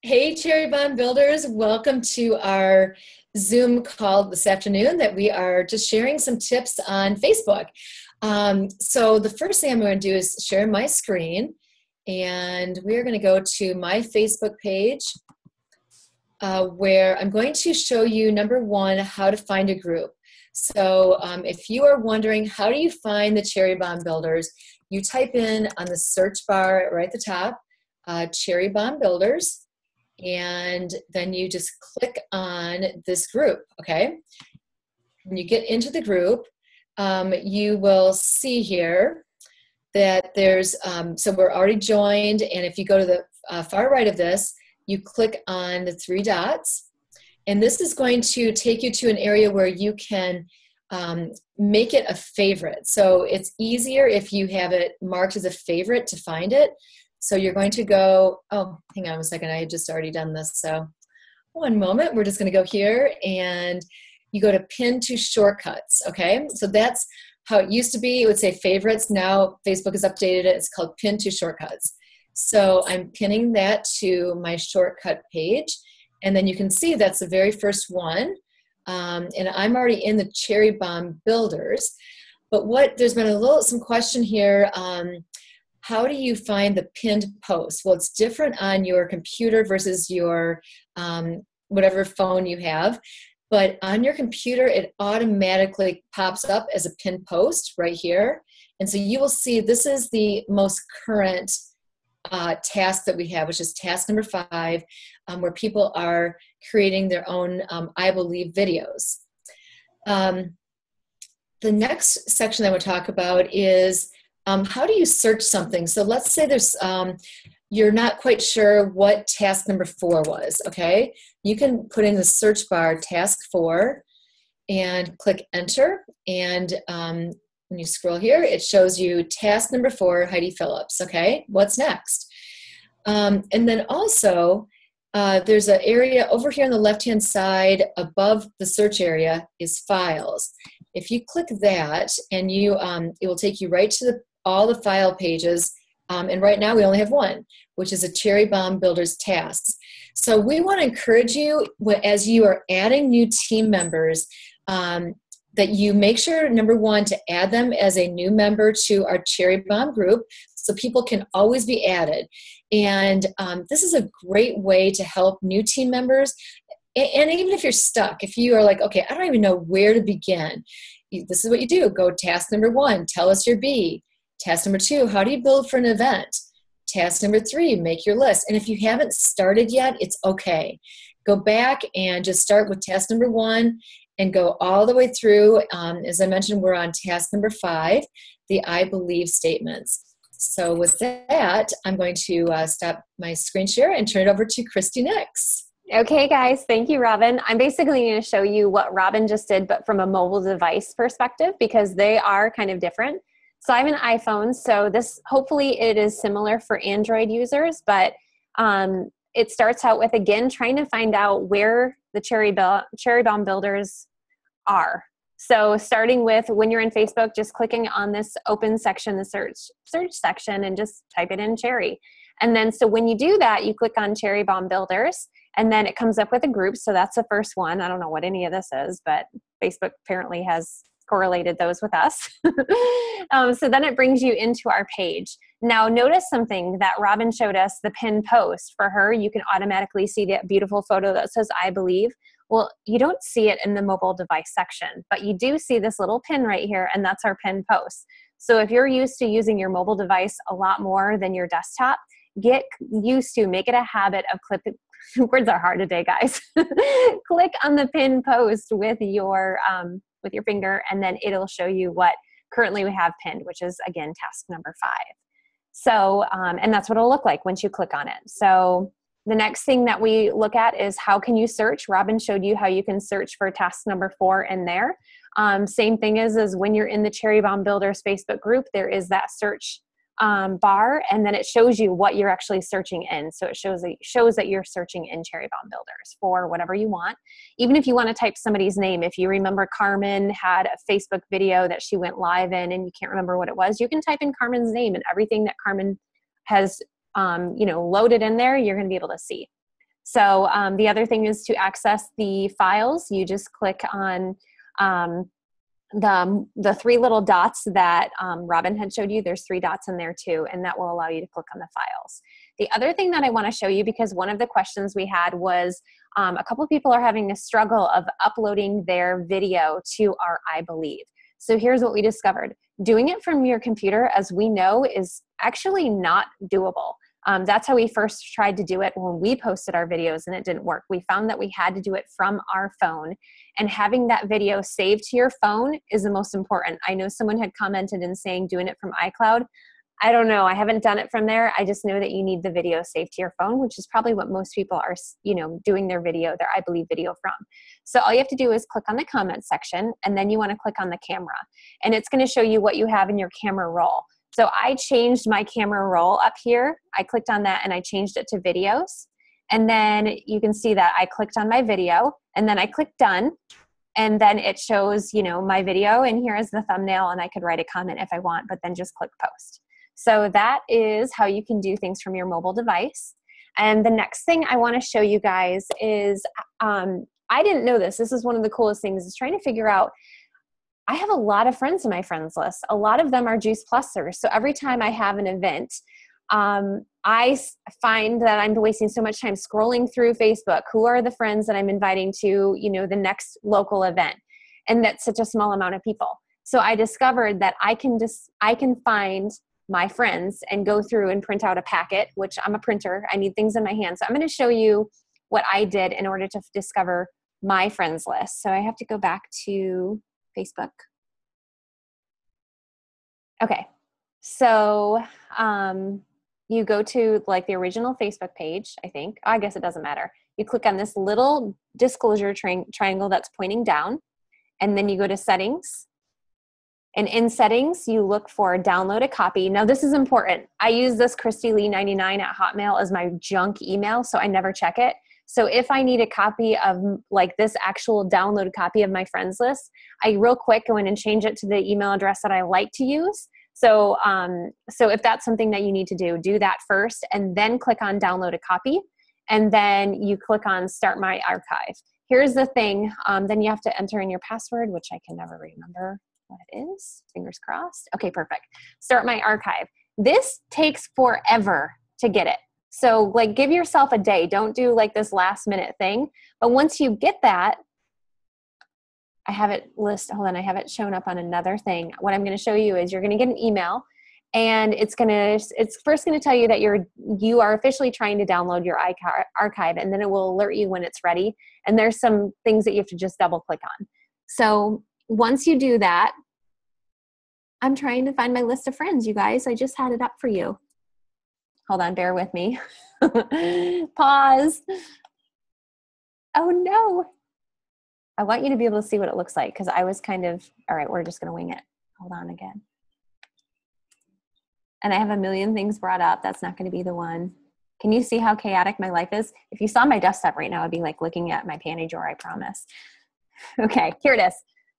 Hey, Cherry Bomb Builders, welcome to our Zoom call this afternoon that we are just sharing some tips on Facebook. So the first thing I'm going to do is share my screen, and we are going to go to my Facebook page where I'm going to show you, number one, how to find a group. So if you are wondering, how do you find the Cherry Bomb Builders, you type in on the search bar right at the top, Cherry Bomb Builders, and then you just click on this group, okay? When you get into the group, you will see here that there's, so we're already joined, and if you go to the far right of this, you click on the three dots, and this is going to take you to an area where you can make it a favorite. So it's easier if you have it marked as a favorite to find it. So you're going to go, oh, hang on a second, I had just already done this. So one moment, we're just gonna go here and you go to pin to shortcuts, okay? So that's how it used to be. It would say favorites. Now Facebook has updated it. It's called pin to shortcuts. So I'm pinning that to my shortcut page. And then you can see that's the very first one. And I'm already in the Cherry Bomb Builders. But there's been some question here. How do you find the pinned post? Well, it's different on your computer versus your whatever phone you have. But on your computer, it automatically pops up as a pinned post right here. And so you will see this is the most current task that we have, which is task number 5, where people are creating their own I Believe videos. The next section that we'll talk about is how do you search something? So let's say there's, you're not quite sure what task number 4 was, okay? You can put in the search bar task 4 and click enter. And when you scroll here, it shows you task number 4, Heidi Phillips, okay? What's next? And then also, there's an area over here on the left-hand side above the search area is files. If you click that, and it will take you right to all the file pages, and right now we only have one, which is a Cherry Bomb Builders tasks. So we want to encourage you, as you are adding new team members, that you make sure, number one, to add them as a new member to our Cherry Bomb group so people can always be added. And this is a great way to help new team members. And even if you're stuck, if you are like, okay, I don't even know where to begin, this is what you do. Go task number 1, tell us your B. Task number 2, how do you build for an event? Task number 3, make your list. And if you haven't started yet, it's okay. Go back and just start with task number 1 and go all the way through. As I mentioned, we're on task number 5, the I Believe statements. So with that, I'm going to stop my screen share and turn it over to Christy Nix. Okay, guys, thank you, Robin. I'm basically going to show you what Robin just did, but from a mobile device perspective, because they are kind of different. So I have an iPhone, so this, hopefully it is similar for Android users, but it starts out with, again, trying to find out where the Cherry Bomb Builders are. So starting with, when you're in Facebook, just clicking on this open section, the search section, and just type it in Cherry. And then, so when you do that, you click on Cherry Bomb Builders, and then it comes up with a group. So that's the first one. I don't know what any of this is, but Facebook apparently has correlated those with us. So then it brings you into our page. Now notice something that Robin showed us, the pinned post. For her, you can automatically see that beautiful photo that says I Believe. Well, you don't see it in the mobile device section, but you do see this little pin right here, and that's our pinned post. So if you're used to using your mobile device a lot more than your desktop, get used to, make it a habit of clipping. Words are hard today, guys. Click on the pin post with your finger, and then it'll show you what currently we have pinned, which is, again, task number 5. So, and that's what it'll look like once you click on it. So the next thing that we look at is how can you search? Robin showed you how you can search for task number 4 in there. Same thing is when you're in the Cherry Bomb Builders Facebook group, there is that search bar, and then it shows you what you're actually searching in. So it shows that you're searching in Cherry Bomb Builders for whatever you want. Even if you want to type somebody's name, if you remember Carmen had a Facebook video that she went live in and you can't remember what it was, you can type in Carmen's name, and everything that Carmen has loaded in there, you're going to be able to see. So the other thing is to access the files. You just click on the three little dots that Robin had showed you. There's 3 dots in there too, and that will allow you to click on the files. The other thing that I want to show you, because one of the questions we had was a couple of people are having a struggle of uploading their video to our iBelieve. So here's what we discovered. Doing it from your computer, as we know, is actually not doable. That's how we first tried to do it when we posted our videos and it didn't work. We found that we had to do it from our phone, and having that video saved to your phone is the most important. I know someone had commented and saying doing it from iCloud. I don't know. I haven't done it from there. I just know that you need the video saved to your phone, which is probably what most people are, doing their iBelieve video from. So all you have to do is click on the comment section, and then you want to click on the camera, and it's going to show you what you have in your camera roll. So I changed my camera roll up here. I clicked on that and I changed it to videos. And then you can see that I clicked on my video and then I clicked done. And then it shows, my video, and here is the thumbnail, and I could write a comment if I want, but then just click post. So that is how you can do things from your mobile device. And the next thing I want to show you guys is, I didn't know this. This is one of the coolest things, is trying to figure out, I have a lot of friends in my friends list. A lot of them are Juice Plusers. So every time I have an event, I find that I'm wasting so much time scrolling through Facebook. Who are the friends that I'm inviting to, the next local event? And that's such a small amount of people. So I discovered that I can find my friends and go through and print out a packet, which I'm a printer. I need things in my hand. So I'm going to show you what I did in order to discover my friends list. So I have to go back to Facebook. Okay, so you go to like the original Facebook page, I think. I guess it doesn't matter. You click on this little disclosure triangle that's pointing down, and then you go to settings. And in settings, you look for download a copy. Now this is important. I use this ChristyLee99 at Hotmail as my junk email, so I never check it. So if I need a copy of like this actual downloaded copy of my friends list, I real quick go in and change it to the email address that I like to use. So, so if that's something that you need to do that first, and then click on download a copy, and then you click on start my archive. Here's the thing. Then you have to enter in your password, which I can never remember what it is. Fingers crossed. Okay, perfect. Start my archive. This takes forever to get it. So like give yourself a day. Don't do like this last minute thing. But once you get that, I have it I have it shown up on another thing. What I'm going to show you is you're going to get an email, and it's first going to tell you that you are officially trying to download your archive, and then it will alert you when it's ready. And there's some things that you have to just double click on. So once you do that, I'm trying to find my list of friends, you guys. I just had it up for you. Hold on, bear with me. Pause. Oh no. I want you to be able to see what it looks like, because I was all right, we're just going to wing it. Hold on again. And I have a million things brought up. That's not going to be the one. Can you see how chaotic my life is? If you saw my desktop right now, I'd be like looking at my panty drawer, I promise. Okay, here it is.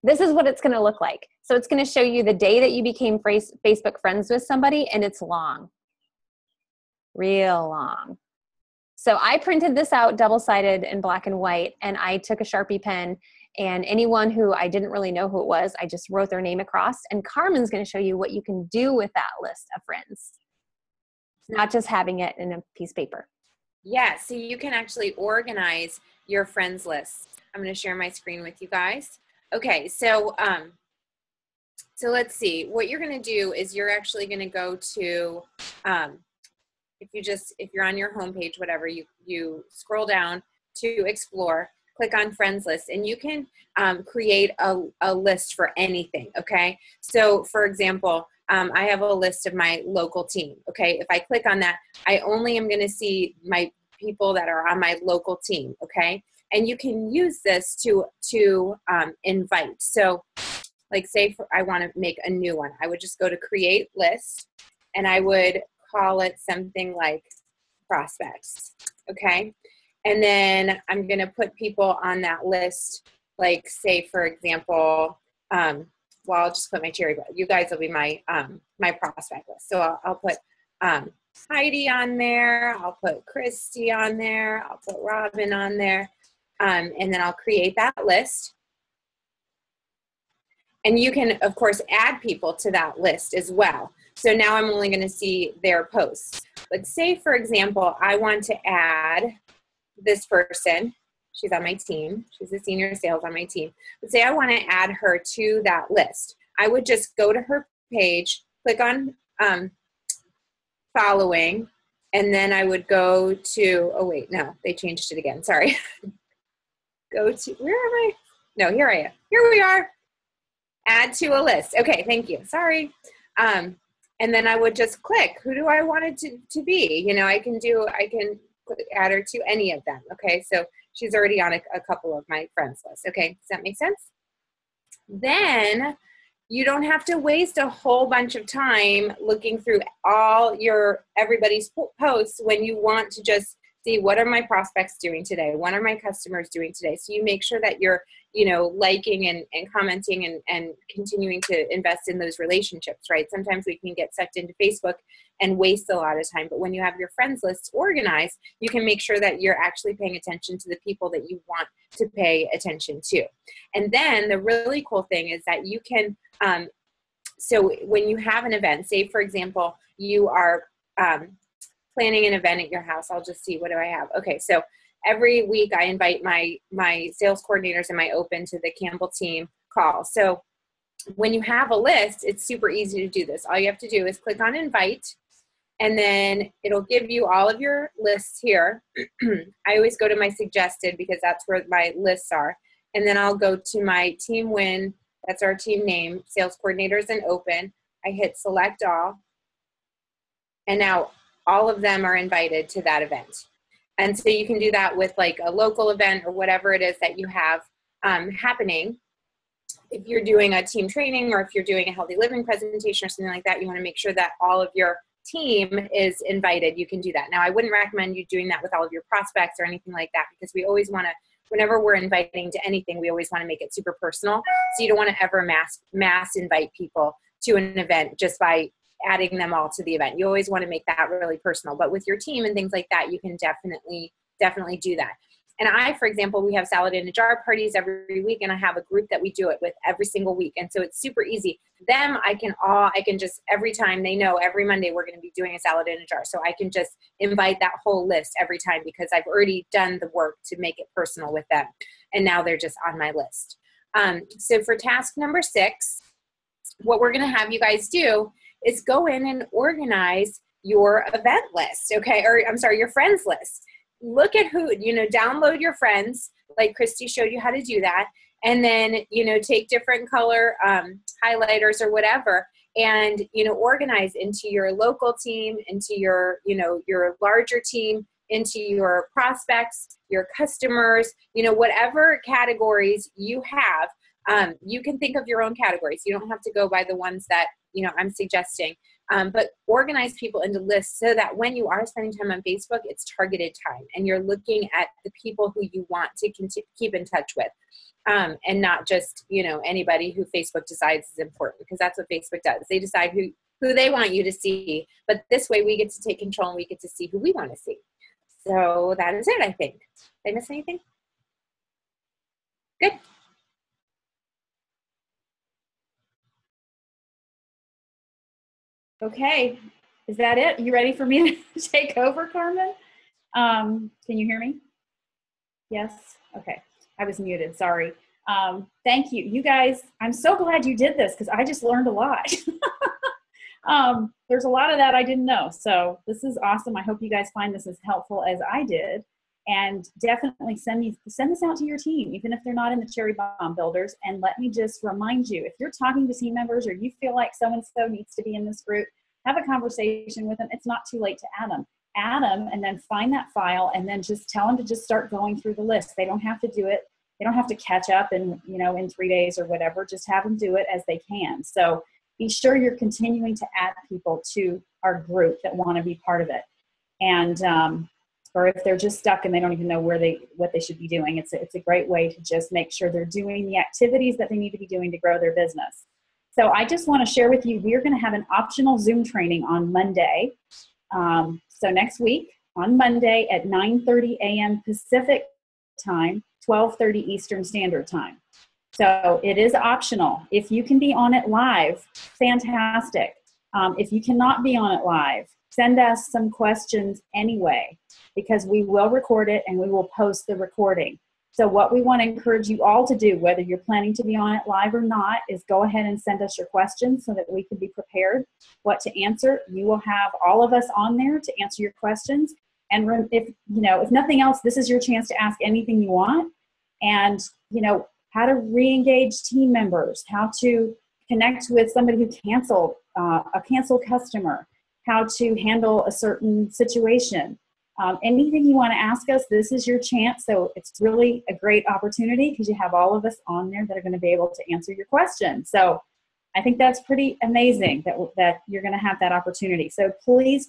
This is what it's going to look like. So it's going to show you the day that you became Facebook friends with somebody, and it's long. Real long. So I printed this out double-sided in black and white, and I took a Sharpie pen, and anyone who I didn't really know who it was, I just wrote their name across, and Carmen's going to show you what you can do with that list of friends. Not just having it in a piece of paper. Yeah, so you can actually organize your friends list. I'm going to share my screen with you guys. Okay, so let's see. What you're going to do is you're actually going to go to, if you're on your homepage, whatever, you scroll down to explore, click on friends list, and you can create a list for anything, okay? So for example, I have a list of my local team, okay? If I click on that, I only am gonna see my people that are on my local team, okay? And you can use this to invite. So like say I wanna make a new one, I would just go to create list, and I would call it something like prospects, okay? And then I'm gonna put people on that list, like say for example, well, I'll just put my cherry, but you guys will be my my prospect list. So I'll put Heidi on there. I'll put Christy on there. I'll put Robin on there. And then I'll create that list. And you can, of course, add people to that list as well. So now I'm only going to see their posts. But say, for example, I want to add this person. She's on my team. She's a senior sales on my team. But say I want to add her to that list. I would just go to her page, click on following, and then I would go to, oh wait, no, they changed it again. Sorry. Go to, where am I? No, here I am. Here we are. Add to a list. Okay, thank you. Sorry. And then I would just click, who do I want it to be? You know, I can add her to any of them. Okay, so she's already on a couple of my friends list. Okay, does that make sense? Then you don't have to waste a whole bunch of time looking through all everybody's posts when you want to just see what are my prospects doing today? What are my customers doing today? So you make sure that you're, liking and commenting and continuing to invest in those relationships, right? Sometimes we can get sucked into Facebook and waste a lot of time. But when you have your friends lists organized, you can make sure that you're actually paying attention to the people that you want to pay attention to. And then the really cool thing is that you can, so when you have an event, say for example, you are planning an event at your house. I'll just see, what do I have? Okay, so every week I invite my sales coordinators and my open to the Campbell team call. So when you have a list, it's super easy to do this. All you have to do is click on invite, and then it'll give you all of your lists here. I always go to my suggested because that's where my lists are. And then I'll go to my team win. That's our team name, sales coordinators and open. I hit select all. And now all of them are invited to that event. And so you can do that with like a local event or whatever it is that you have happening. If you're doing a team training or if you're doing a healthy living presentation or something like that, you want to make sure that all of your team is invited. You can do that. Now, I wouldn't recommend you doing that with all of your prospects or anything like that, because we always want to, whenever we're inviting to anything, we always want to make it super personal. So you don't want to ever mass invite people to an event just by adding them all to the event. You always want to make that really personal. But with your team and things like that, you can definitely do that. And I, for example, we have salad in a jar parties every week, and I have a group that we do it with every single week. And so it's super easy. Them, I can just, every time they know every Monday we're going to be doing a salad in a jar. So I can just invite that whole list every time because I've already done the work to make it personal with them. And now they're just on my list. So for task number 6, what we're going to have you guys do is go in and organize your event list, okay? Or I'm sorry, your friends list. Look at who, download your friends, like Christy showed you how to do that. And then, take different color highlighters or whatever, and, organize into your local team, into your, your larger team, into your prospects, your customers, whatever categories you have. You can think of your own categories. You don't have to go by the ones that, I'm suggesting. But organize people into lists so that when you are spending time on Facebook, it's targeted time and you're looking at the people who you want to keep in touch with, and not just, anybody who Facebook decides is important, because that's what Facebook does. They decide who they want you to see, but this way we get to take control and we get to see who we want to see. So that is it, I think. Did I miss anything? Good. Okay, is that it? You ready for me to take over, Carmen? Can you hear me? Yes? Okay, I was muted, sorry. Thank you. You guys, I'm so glad you did this because I just learned a lot. There's a lot of that I didn't know, so this is awesome. I hope you guys find this as helpful as I did. And definitely send this out to your team, even if they're not in the Cherry Bomb Builders. And let me just remind you, if you're talking to team members or you feel like so-and-so needs to be in this group, have a conversation with them. It's not too late to add them. Add them and then find that file and then just tell them to just start going through the list. They don't have to do it. They don't have to catch up in 3 days or whatever. Just have them do it as they can. So be sure you're continuing to add people to our group that want to be part of it. And, or if they're just stuck and they don't even know what they should be doing, it's a great way to just make sure they're doing the activities that they need to be doing to grow their business. So I just want to share with you, we're going to have an optional Zoom training on Monday. So next week on Monday at 9:30 a.m. Pacific time, 12:30 Eastern Standard Time. So it is optional. If you can be on it live, fantastic. If you cannot be on it live, send us some questions anyway, because we will record it and we will post the recording. So what we want to encourage you all to do, whether you're planning to be on it live or not, is go ahead and send us your questions so that we can be prepared what to answer. You will have all of us on there to answer your questions. And if nothing else, this is your chance to ask anything you want. And, how to re-engage team members, how to connect with somebody who canceled, a canceled customer, how to handle a certain situation. Anything you want to ask us, this is your chance. So it's really a great opportunity because you have all of us on there that are going to be able to answer your questions. So I think that's pretty amazing that you're going to have that opportunity. So please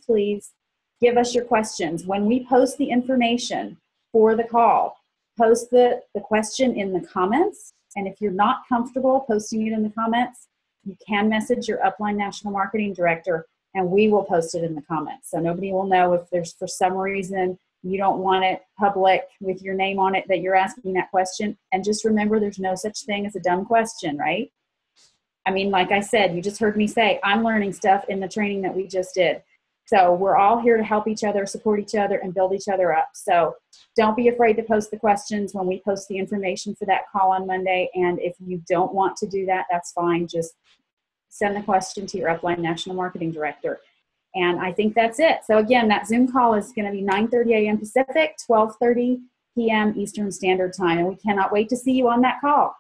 give us your questions. When we post the information for the call, post the question in the comments. And if you're not comfortable posting it in the comments, you can message your upline national marketing director and we will post it in the comments. So nobody will know if there's, for some reason, you don't want it public with your name on it that you're asking that question. And just remember, there's no such thing as a dumb question, right? I mean, like I said, you just heard me say, I'm learning stuff in the training that we just did. So we're all here to help each other, support each other, and build each other up. So don't be afraid to post the questions when we post the information for that call on Monday. And if you don't want to do that, that's fine. Just send the question to your upline national marketing director. And I think that's it. So again, that Zoom call is going to be 9:30 a.m. Pacific, 12:30 p.m. Eastern Standard Time. And we cannot wait to see you on that call.